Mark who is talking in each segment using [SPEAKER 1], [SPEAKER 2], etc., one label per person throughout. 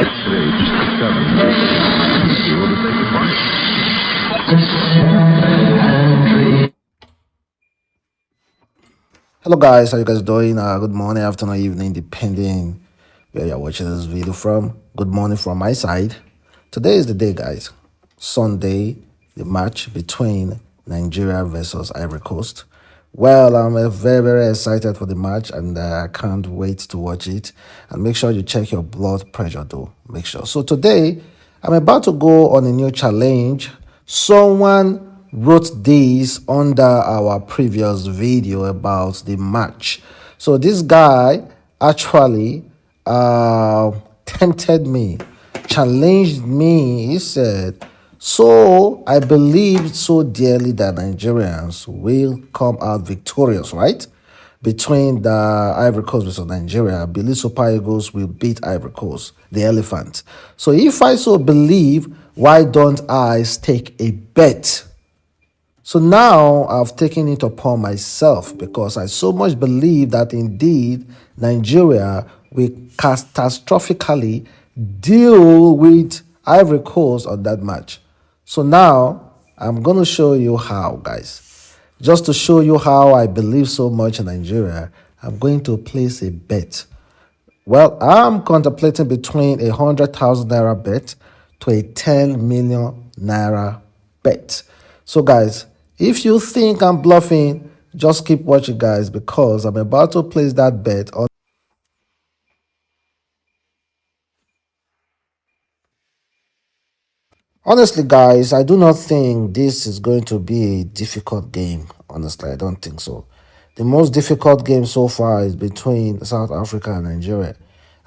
[SPEAKER 1] Today, just at 7, be able to say goodbye.
[SPEAKER 2] Hello guys, how you guys doing? Good morning, afternoon, evening, depending where you're watching this video from. Good morning from my side. Today is the day, guys. Sunday, the match between Nigeria versus Ivory Coast. Well, I'm very excited for the match, and I can't wait to watch it. And make sure you check your blood pressure, though. Make sure. So today, I'm about to go on a new challenge. Someone wrote this under our previous video about the match. So this guy actually tempted me, challenged me. He said, so I believe so dearly that Nigerians will come out victorious, right? Between the Ivory Coast versus Nigeria, I believe Super Eagles will beat Ivory Coast, the elephant. So if I so believe, why don't I stake a bet? So now I've taken it upon myself because I so much believe that indeed Nigeria will catastrophically deal with Ivory Coast on that match. So now I'm going to show you how, guys. Just to show you how I believe so much in Nigeria, I'm going to place a bet. Well, I'm contemplating between 100,000 naira bet to a 10 million naira bet. So, guys, if you think I'm bluffing, just keep watching, guys, because I'm about to place that bet on. Honestly, guys, I do not think this is going to be a difficult game. Honestly, I don't think so. The most difficult game so far is between South Africa and Nigeria.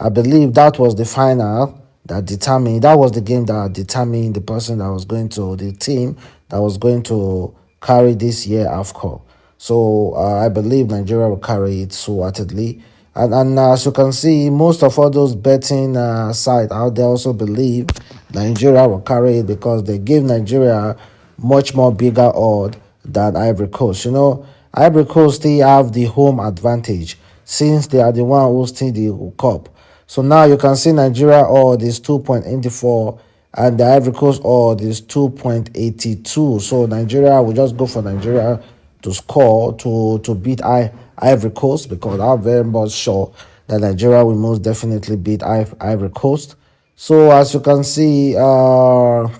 [SPEAKER 2] I believe that was the final that was the game that determined the person that was going to, the team that was going to carry this year AFCON. So I believe Nigeria will carry it so heartedly. And as you can see, most of all those betting sites out there also believe Nigeria will carry it because they give Nigeria much more bigger odd than Ivory Coast. You know, Ivory Coast still have the home advantage since they are the one hosting the cup. So now you can see Nigeria odd is 2.84 and the Ivory Coast odd is 2.82. So Nigeria will just go for Nigeria to score to beat Ivory Coast because I'm very much sure that Nigeria will most definitely beat Ivory Coast. So as you can see, I'm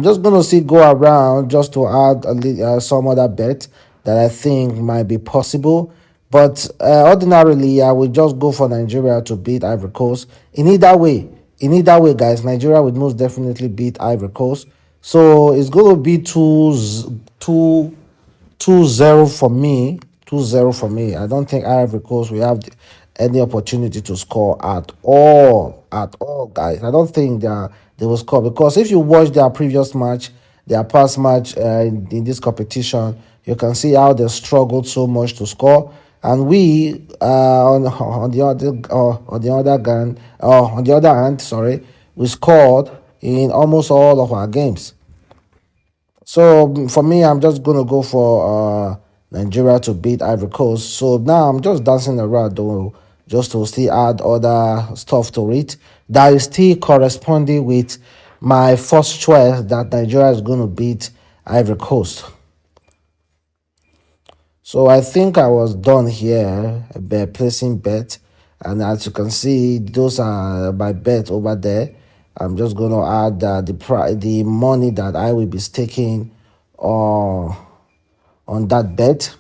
[SPEAKER 2] just gonna see go around just to add some other bet that I think might be possible. But ordinarily, I would just go for Nigeria to beat Ivory Coast. In either way, guys, Nigeria would most definitely beat Ivory Coast. So it's gonna be 2-0 for me. 2-0 for me. I don't think Ivory Coast will have any opportunity to score at all. At all, guys. I don't think they will score because if you watch their previous match, their past match in this competition, you can see how they struggled so much to score. And we on the other hand, sorry, we scored in almost all of our games. So for me, I'm just gonna go for Nigeria to beat Ivory Coast. So now I'm just dancing around though, just to still add other stuff to it that is still corresponding with my first choice that Nigeria is gonna beat Ivory Coast. So I think I was done here by placing bet, and as you can see, those are my bet over there. I'm just gonna add the money that I will be staking uh, on that bet.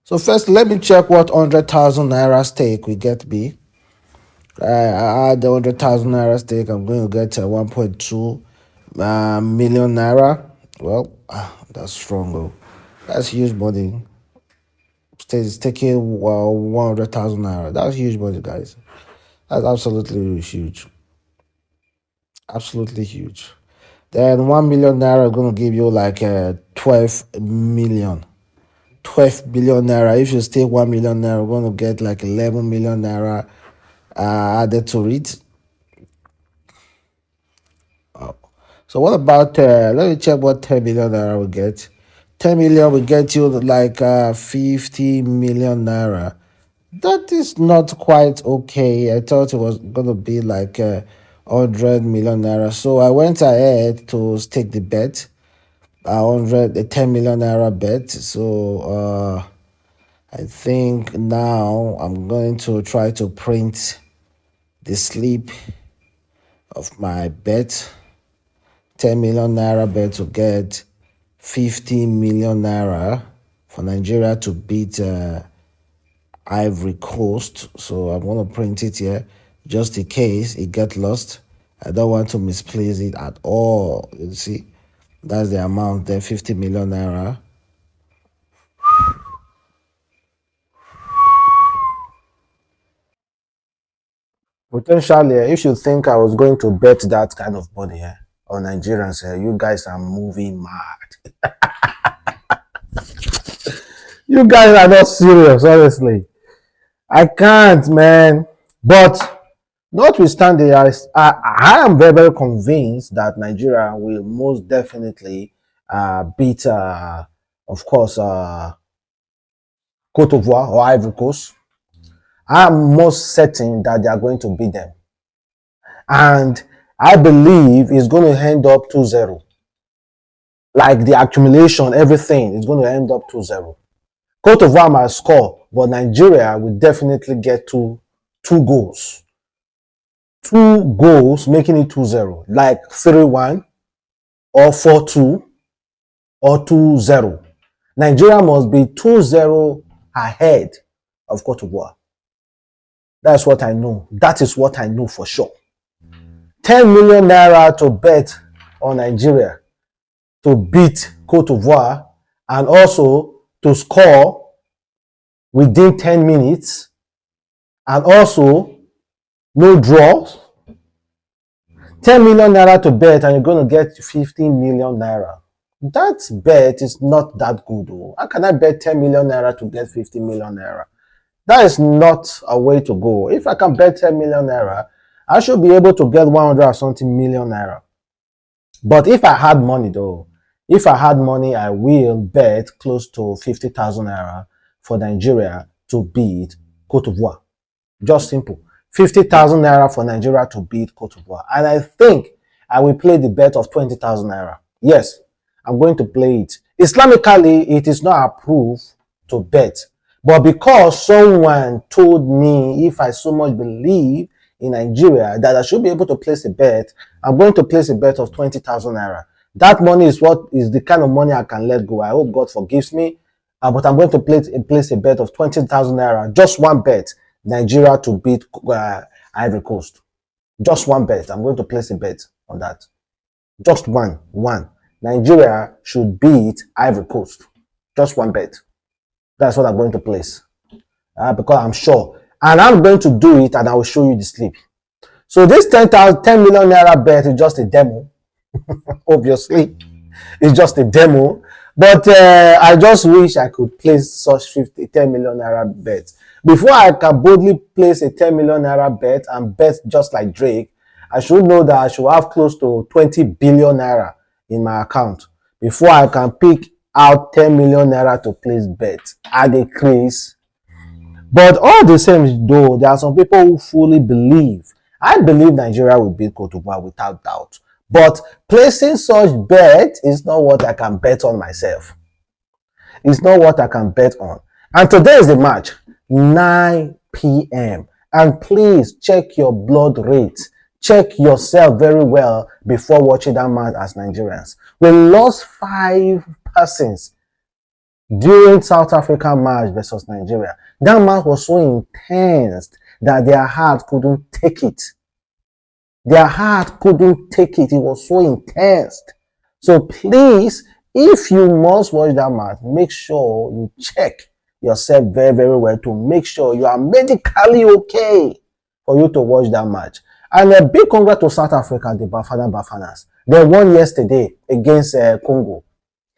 [SPEAKER 2] So first, let me check what 100,000 naira stake we get be. I add the 100,000 naira stake. I'm going to get 1.2 million naira. Well, that's strong. Oh. That's huge money. It's taking 100,000 naira. That's huge money, guys. That's absolutely huge. Absolutely huge. Then 1 million naira going to give you like 12 million. 12 billion naira. If you stake 1 million naira, we're going to get like 11 million naira added to it. So what about let me check what 10 million naira will get. 10 million will get you like 50 million naira. That is not quite okay. I thought it was gonna be like 100 million naira. So I went ahead to stake the bet, a 10 million naira bet. So I think now I'm going to try to print the slip of my bet. 10 million naira bet to get 50 million naira for Nigeria to beat Ivory Coast. So I'm going to print it here just in case it get lost. I don't want to misplace it at all. You see, that's the amount there, 50 million naira. Potentially, if you think I was going to bet that kind of money on Nigerians, you guys are moving mad. You guys are not serious, honestly. I can't, man. But notwithstanding, I am very, very convinced that Nigeria will most definitely beat, of course, Cote d'Ivoire or Ivory Coast. I'm most certain that they are going to beat them. And I believe it's going to end up 2-0. Like the accumulation, everything is going to end up 2-0. Cote d'Ivoire might score, but Nigeria will definitely get two goals. 2 goals, making it 2-0, like 3-1 or 4-2 or 2-0. Nigeria must be 2-0 ahead of Cote d'Ivoire. That's what I know. That is what I know for sure. 10 million naira to bet on Nigeria to beat Cote d'Ivoire and also to score within 10 minutes and also no draws. 10 million naira to bet and you're going to get 15 million naira. That bet is not that good. How can I bet 10 million naira to get 50 million naira? That is not a way to go. If I can bet 10 million naira, I should be able to get 100 or something million naira. But if I had money though, if I had money, I will bet close to 50,000 naira for Nigeria to beat Cote d'Ivoire. Just simple. 50,000 naira for Nigeria to beat Cote d'Ivoire. And I think I will play the bet of 20,000 naira. Yes, I'm going to play it. Islamically, it is not approved to bet. But because someone told me, if I so much believe in Nigeria, that I should be able to place a bet, I'm going to place a bet of 20,000 naira. That money is what is the kind of money I can let go. I hope God forgives me. But I'm going to place a bet of 20,000 naira. Just one bet. Nigeria to beat Ivory Coast. Just one bet. I'm going to place a bet on that. Just one. Nigeria should beat Ivory Coast. Just one bet. That's what I'm going to place. Because I'm sure. And I'm going to do it and I will show you the slip. So this 10 million naira bet is just a demo. Obviously. It's just a demo. But I just wish I could place such 10 million naira bet. Before I can boldly place a 10 million naira bet and bet just like Drake, I should know that I should have close to 20 billion naira in my account before I can pick out 10 million naira to place bet at a craze. But all the same though, there are some people who fully believe. I believe Nigeria will beat Cote d'Ivoire without doubt. But placing such bet is not what I can bet on myself. It's not what I can bet on. And today is the match, 9 p.m. And please check your blood rate. Check yourself very well before watching that match as Nigerians. We lost 5 persons during South Africa match versus Nigeria. That match was so intense that their heart couldn't take it. Their heart couldn't take it. It was so intense. So please, if you must watch that match, make sure you check yourself very, very well to make sure you are medically okay for you to watch that match. And a big congrats to South Africa, the Bafanas. They won yesterday against Congo.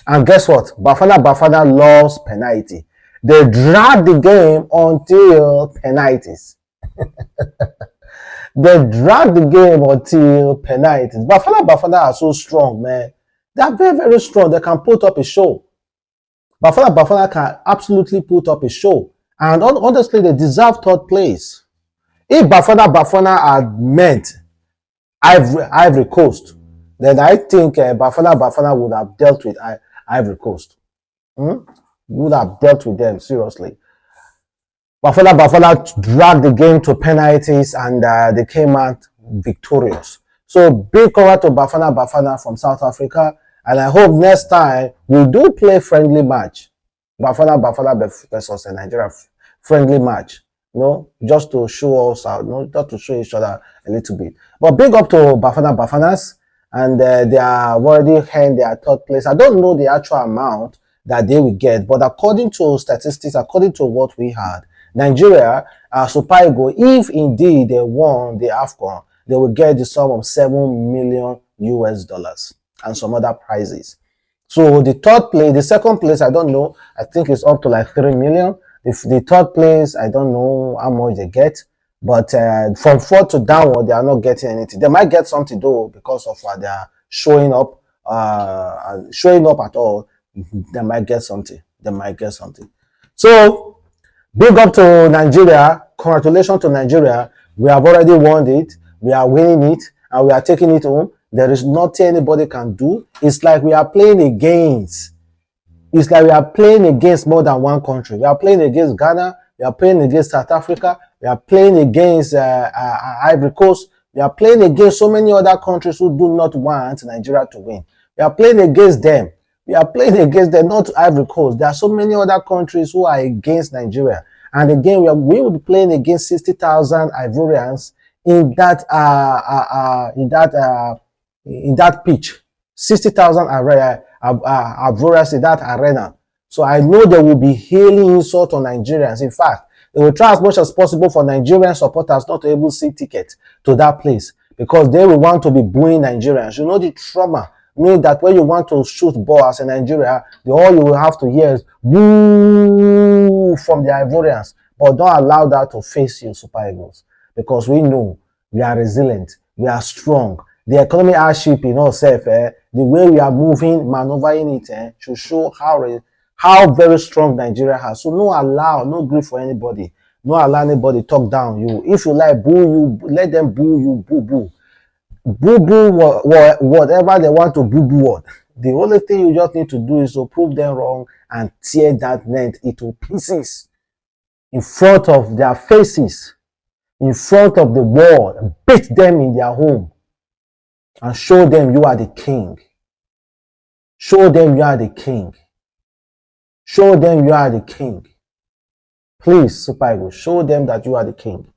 [SPEAKER 2] And guess what? Bafana loves penalty.
[SPEAKER 3] They dragged the game until penalties. They dragged the game until penalties. Bafana are so strong, man. They are very, very strong. They can put up a show. Bafana can absolutely put up a show. And honestly, they deserve third place. If Bafana had met Ivory Coast, then I think Bafana would have dealt with Ivory Coast. Would have dealt with them seriously. Bafana dragged the game to penalties and they came out victorious. So big congrats to Bafana from South Africa, and I hope next time we do play friendly match. Bafana versus Nigeria friendly match. Just to show us out, just to show each other a little bit. But big up to Bafanas, and they are already in their third place. I don't know the actual amount that they will get, but according to statistics, according to what we had, Nigeria, Super Eagles, if indeed they won the AFCON, they will get the sum of $7 million and some other prizes. So the second place, I don't know. I think it's up to like 3 million. The third place, I don't know how much they get. But from fourth to downward, they are not getting anything. They might get something though because of they are showing up at all. They might get something. So big up to Nigeria. Congratulations to Nigeria. We have already won it. We are winning it and we are taking it home. There is nothing anybody can do. It's like we are playing against. It's like we are playing against more than one country. We are playing against Ghana. We are playing against South Africa. We are playing against Ivory Coast. We are playing against so many other countries who do not want Nigeria to win. We are playing against them. Not Ivory Coast. There are so many other countries who are against Nigeria. And again, we will be playing against 60,000 Ivorians in that pitch. 60,000 Ivorians in that arena. So I know they will be hailing insult on Nigerians. In fact, they will try as much as possible for Nigerian supporters not to be able to see tickets to that place because they will want to be booing Nigerians. You know the trauma. Mean that when you want to shoot ball as a Nigeria, all you will have to hear is boo from the Ivorians. But don't allow that to face you, Super Eagles, because we know we are resilient, we are strong. The economic hardship in ourselves, the way we are moving, maneuvering it, should show how very strong Nigeria has. So no grief for anybody. No allow anybody talk down you. If you like boo you, let them boo you, boo. Boo whatever they want to boo. The only thing you just need to do is to prove them wrong and tear that net into pieces in front of their faces, in front of the world, and beat them in their home and show them you are the king. Show them you are the king. Show them you are the king. Please, Super Eagles, show them that you are the king.